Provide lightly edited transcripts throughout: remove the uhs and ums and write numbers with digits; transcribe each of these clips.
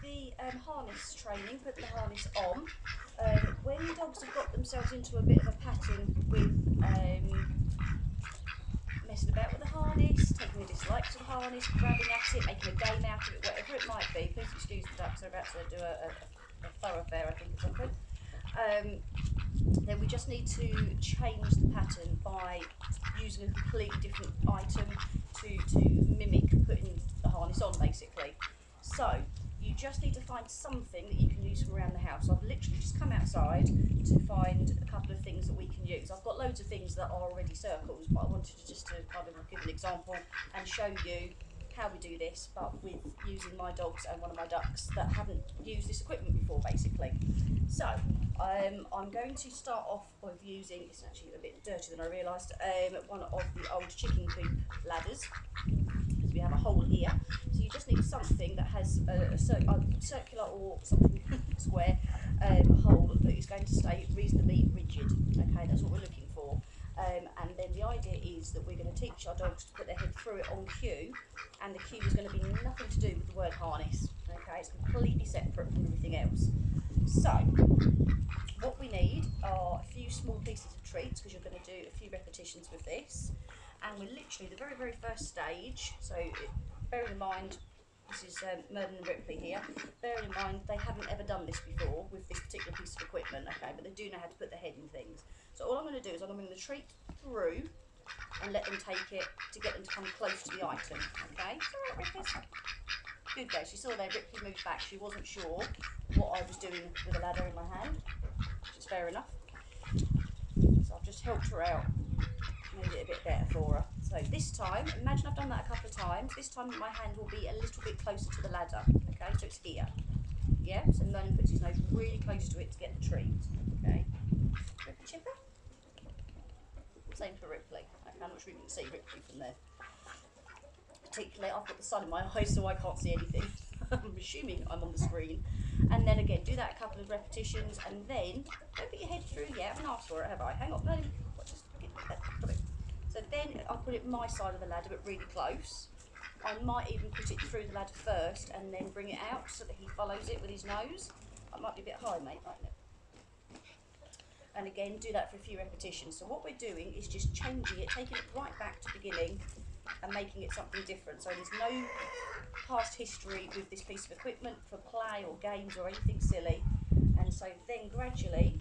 the harness training, putting the harness on, when dogs have got themselves into a bit of a pattern with messing about with the harness, taking a dislike to the harness, grabbing at it, making a game out of it, whatever it might be. Please excuse the ducks, they're about to do a thoroughfare, I think, at some point. Then we just need to change the pattern by using a completely different item to mimic putting the harness on, basically. So you just need to find something that you can use from around the house. I've literally just come outside to find a couple of things that we can use. I've got loads of things that are already circles, but I wanted to just kind of give an example and show you how we do this, but with using my dogs and one of my ducks that haven't used this equipment before, basically. So I'm going to start off with using, it's actually a bit dirtier than I realised, one of the old chicken coop ladders, because we have a hole here. So you just need something that has a circular or something square hole that is going to stay reasonably rigid. Okay, that's what we're looking for. And then the idea is that we're going to teach our dogs to put their head through it on cue, and the cue is going to be nothing to do with the word harness. Okay, it's completely separate from everything else. So what we need are a few small pieces of treats, because you're going to do a few repetitions with this, and we're literally the very first stage. So bearing in mind, this is Merlin and Ripley here. Bearing in mind they haven't ever done this before with this particular piece of equipment, okay, but they do know how to put their head in things. So all I'm going to do is I'm going to bring the treat through and let them take it to get them to come close to the item. Okay, it's all right, Ripley. Good go. She saw there, Ripley moved back. She wasn't sure what I was doing with the ladder in my hand, which is fair enough. So I've just helped her out, made it a bit better for her. So this time, imagine I've done that a couple of times. This time my hand will be a little bit closer to the ladder. Okay, so it's here. Yeah, so Merlin puts his nose really close to it to get the treat. Okay, Ripley chipper. Same for Ripley. Okay, I'm not sure you can see Ripley from there. Particularly, I've got the sun in my eyes, so I can't see anything. I'm assuming I'm on the screen. And then again, do that a couple of repetitions, and then don't put your head through yet. I haven't asked for it, have I? Hang on, Merlin. Just get that. So then I'll put it my side of the ladder, but really close. I might even put it through the ladder first, and then bring it out so that he follows it with his nose. That might be a bit high, mate, mightn't it? And again, do that for a few repetitions. So what we're doing is just changing it, taking it right back to beginning and making it something different. So there's no past history with this piece of equipment for play or games or anything silly. And so then gradually,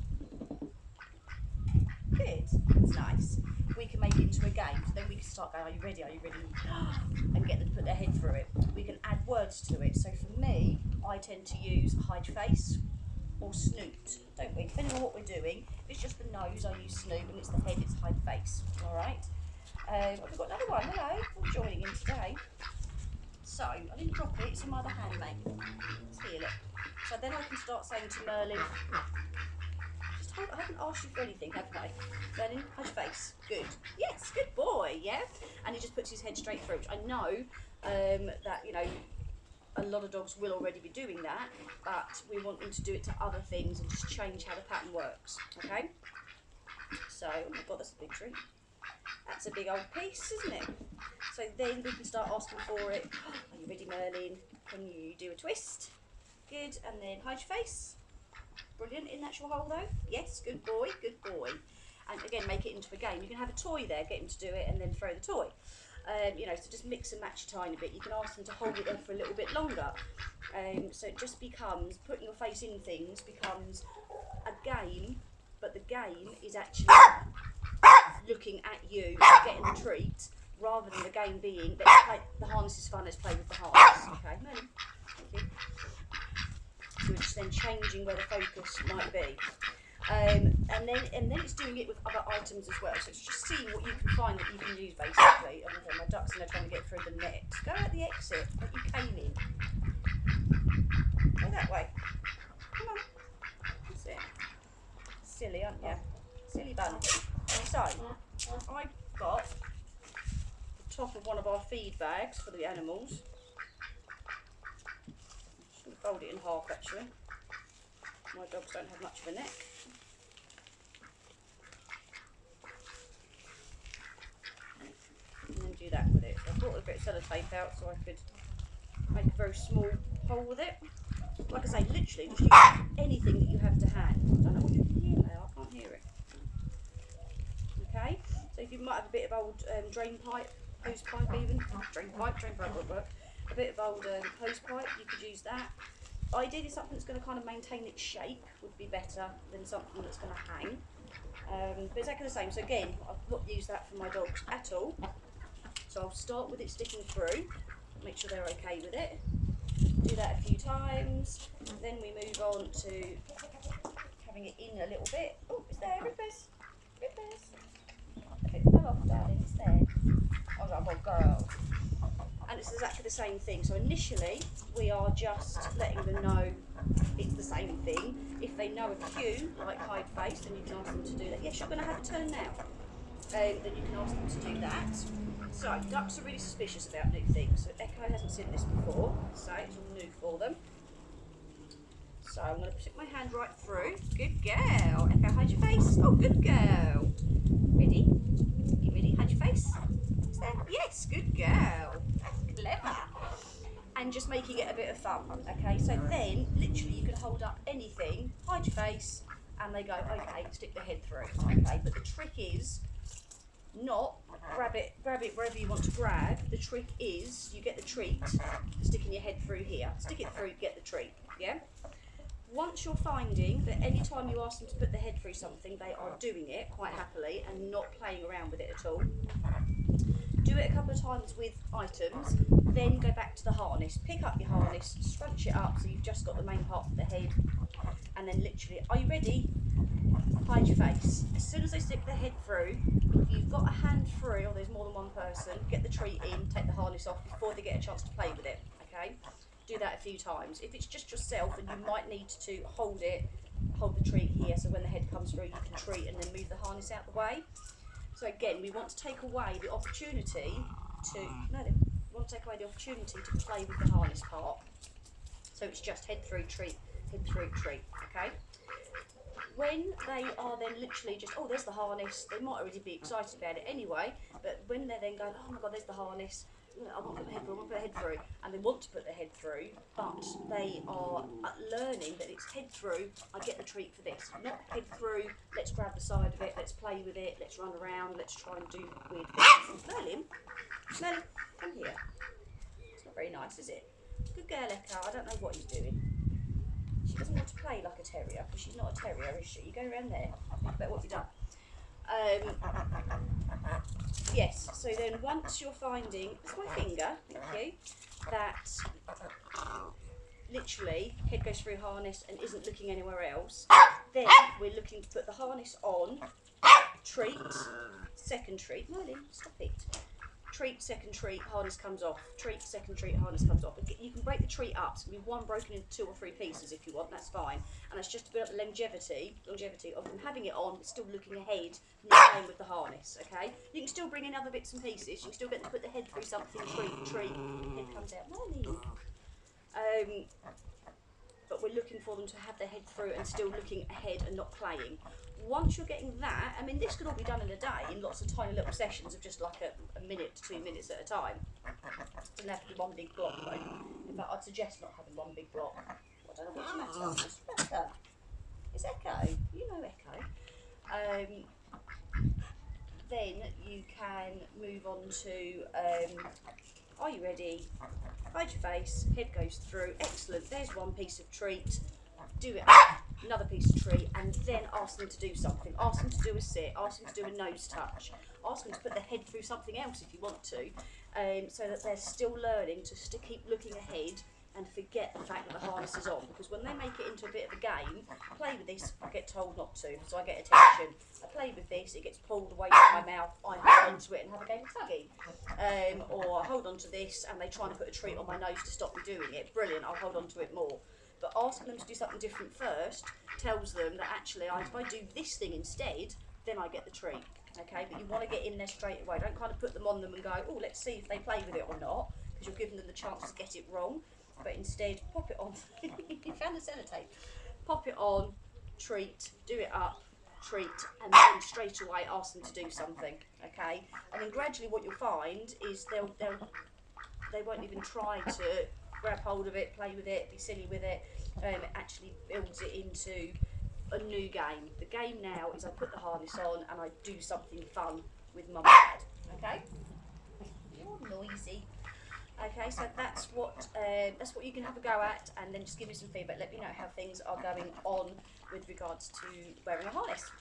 good, that's nice. We can make it into a game. So then we can start going, are you ready, and get them to put their head through it. We can add words to it. So for me, I tend to use hide face or snoot, don't we? Depending on what we're doing. If it's just the nose, I use snoot, and it's the head, it's hide face. All right. We've got another one. Hello, all joining in today. So I didn't drop it. It's in my other hand, mate. Let's feel it. So then I can start saying to Merlin, just hold. I haven't asked you for anything, have I? Merlin, hide your face. Good. Yes, good boy. Yeah. And he just puts his head straight through. Which I know that a lot of dogs will already be doing that, but we want them to do it to other things and just change how the pattern works. Okay. So oh my God, that's a big treat. That's a big old piece, isn't it? So then we can start asking for it. Are you ready, Merlin? Can you do a twist? Good, and then hide your face. Brilliant, in that your hole though? Yes, good boy, good boy. And again, make it into a game. You can have a toy there, get him to do it, and then throw the toy. So just mix and match a tiny bit. You can ask them to hold it there for a little bit longer. So it just becomes, putting your face in things becomes a game, but the game is actually looking at you, getting the treat, rather than the game being, let's play, the harness is fun, let's play with the harness. Okay, Merlin, thank you. So we're just then changing where the focus might be. And then it's doing it with other items as well. So it's just seeing what you can find that you can use, basically. Okay, my duck's in there trying to get through the net. Go out the exit that you came in. Go that way. Come on. That's it. Silly, aren't you? Silly bun. So, I've got the top of one of our feed bags for the animals. I'm just going to fold it in half, actually. My dogs don't have much of a neck. And then do that with it. So I brought a bit of sellotape out so I could make a very small hole with it. like I say, literally just use anything that you have to hand. I don't know what you can hear now, I can't hear it. Okay, so if you might have a bit of old drain pipe, hose pipe even, drain pipe won't work. A bit of old hose pipe, you could use that. Ideally something that's going to kind of maintain its shape would be better than something that's going to hang. But it's exactly the same. So again, I've not used that for my dogs at all. So I'll start with it sticking through, make sure they're okay with it. Do that a few times. Then we move on to having it in a little bit. Oh, it's there, Rippers. Rippers. If it fell off, darling, it's there. Oh, good girl. And it's exactly the same thing. So initially, we are just letting them know it's the same thing. If they know a cue, like hide face, then you can ask them to do that. Yes, you're going to have a turn now. Then you can ask them to do that. So, ducks are really suspicious about new things. So Echo hasn't seen this before, so it's all new for them. So I'm going to stick my hand right through. Good girl. Echo, hide your face. Oh, good girl. Ready? You ready? Hide your face. Is there? Yes, good girl. Clever. And just making it a bit of fun. Okay, so then literally you can hold up anything, hide your face, and they go, okay, stick the head through. Okay, but the trick is not grab it wherever you want to grab. The trick is you get the treat, sticking your head through here. Stick it through, get the treat. Yeah? Once you're finding that any time you ask them to put the head through something, they are doing it quite happily and not playing around with it at all. Do it a couple of times with items, then go back to the harness. Pick up your harness, scrunch it up so you've just got the main part of the head, and then literally, are you ready? Hide your face. As soon as they stick their head through, if you've got a hand free or there's more than one person, get the treat in, take the harness off before they get a chance to play with it, okay? Do that a few times. If it's just yourself, and you might need to hold the treat here so when the head comes through you can treat and then move the harness out the way. So again, we want to take away the opportunity to play with the harness part. So it's just head through, treat, okay? When they are then literally just, oh, there's the harness, they might already be excited about it anyway, but when they're then going, oh my God, there's the harness, I want to put the head through, and they want to put the head through, but they are learning that it's head through, I get the treat for this. Not head through, let's grab the side of it, let's play with it, let's run around, let's try and do weird things. Merlin, come here. It's not very nice, is it? Good girl, Echo, I don't know what he's doing. She doesn't want to play like a terrier, because she's not a terrier, is she? You go around there, think about what you've done. Yes, so then once you're finding, it's my finger, thank you, that literally head goes through harness and isn't looking anywhere else, then we're looking to put the harness on, treat, second treat, Merlin, stop it. Treat, second treat, harness comes off. Treat, second treat, harness comes off. You can break the treat up. So we one broken into 2 or 3 pieces if you want, that's fine. And it's just to build up the longevity of them having it on, but still looking ahead, not playing with the harness, okay? You can still bring in other bits and pieces. You can still get to put the head through something, treat, head comes out. But we're looking for them to have their head through and still looking ahead and not playing. Once you're getting that, I mean, this could all be done in a day in lots of tiny little sessions of just like a minute to 2 minutes at a time. It doesn't have to be one big block though. In fact, I'd suggest not having one big block. I don't know what's the matter. What's the matter? It's Echo. You know Echo. Then you can move on to, are you ready? Hide your face, head goes through. Excellent. There's one piece of treat. Do it. Another piece of treat, and then ask them to do something. Ask them to do a sit, ask them to do a nose touch, ask them to put their head through something else if you want to, so that they're still learning to keep looking ahead and forget the fact that the harness is on. Because when they make it into a bit of a game, play with this, I get told not to, so I get attention. I play with this, it gets pulled away from my mouth, I hold on to it and have a game of tugging. Or I hold on to this and they try and put a treat on my nose to stop me doing it. Brilliant, I'll hold on to it more. But asking them to do something different first tells them that actually if I do this thing instead, then I get the treat. Okay, but you want to get in there straight away. Don't kind of put them on them and go, oh, let's see if they play with it or not, because you're giving them the chance to get it wrong. But instead, pop it on. You found the sellotape. Pop it on, treat, do it up, treat, and then straight away ask them to do something. Okay, and then gradually what you'll find is they won't even try to grab hold of it, play with it, be silly with it. It actually builds it into a new game. The game now is I put the harness on and I do something fun with mum and dad. Okay? You're noisy. Okay, so that's what you can have a go at, and then just give me some feedback. Let me know how things are going on with regards to wearing a harness.